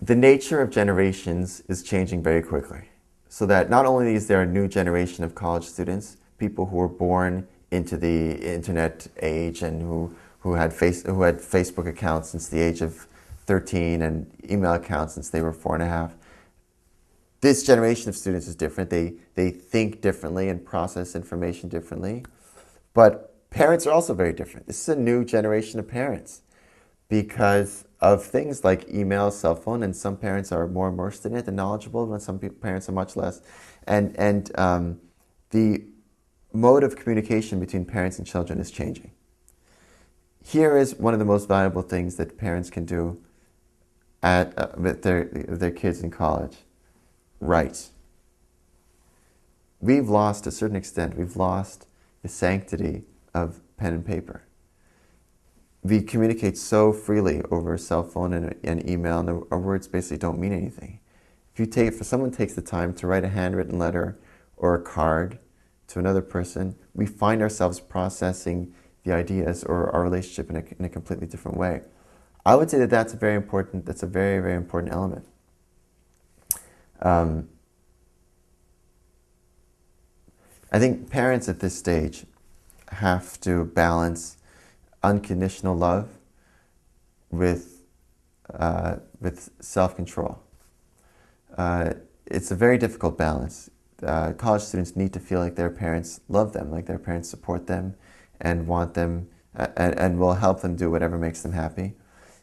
the nature of generations is changing very quickly. So that not only is there a new generation of college students, people who were born into the internet age and who had Facebook accounts since the age of 13 and email accounts since they were 4.5. This generation of students is different. They think differently and process information differently. But parents are also very different. This is a new generation of parents because of things like email, cell phone, and some parents are more immersed in it and knowledgeable, and some parents are much less. And the mode of communication between parents and children is changing. Here is one of the most valuable things that parents can do with their kids in college. Write. We've lost, to a certain extent, we've lost the sanctity of pen and paper. We communicate so freely over cell phone and email, and our words basically don't mean anything. If someone takes the time to write a handwritten letter or a card to another person, we find ourselves processing the ideas or our relationship in a completely different way. I would say that that's a very, very important element. I think parents at this stage have to balance unconditional love with self-control. It's a very difficult balance. College students need to feel like their parents love them, like their parents support them and want them and will help them do whatever makes them happy.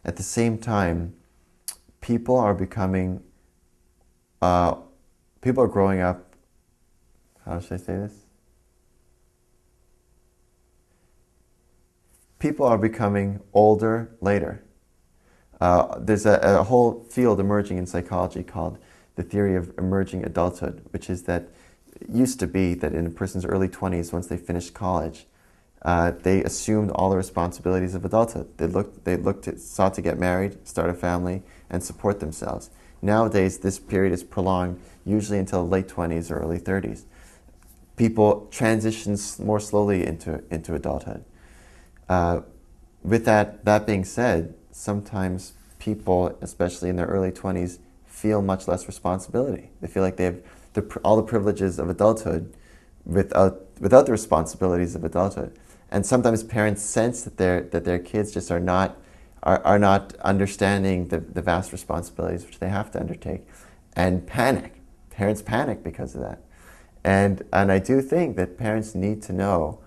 At the same time, people are growing up, how should I say this? People are becoming older later. There's a whole field emerging in psychology called the theory of emerging adulthood, which is that it used to be that in a person's early 20s, once they finished college, they assumed all the responsibilities of adulthood. They sought to get married, start a family, and support themselves. Nowadays, this period is prolonged, usually until late 20s or early 30s. People transition more slowly into adulthood. With that being said, sometimes people, especially in their early 20s, feel much less responsibility. They feel like they have all the privileges of adulthood without the responsibilities of adulthood. And sometimes parents sense that their kids just are not understanding the vast responsibilities which they have to undertake, and panic. Parents panic because of that. And I do think that parents need to know.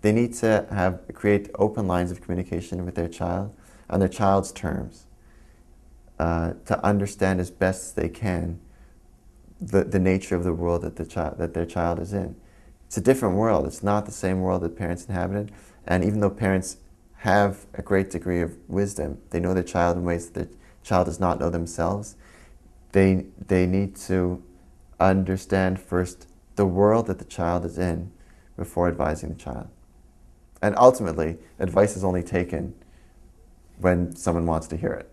They need to create open lines of communication with their child on their child's terms, to understand as best as they can the nature of the world that their child is in. It's a different world. It's not the same world that parents inhabited. And even though parents have a great degree of wisdom, they know their child in ways that their child does not know themselves, they need to understand first the world that the child is in before advising the child. And ultimately, advice is only taken when someone wants to hear it.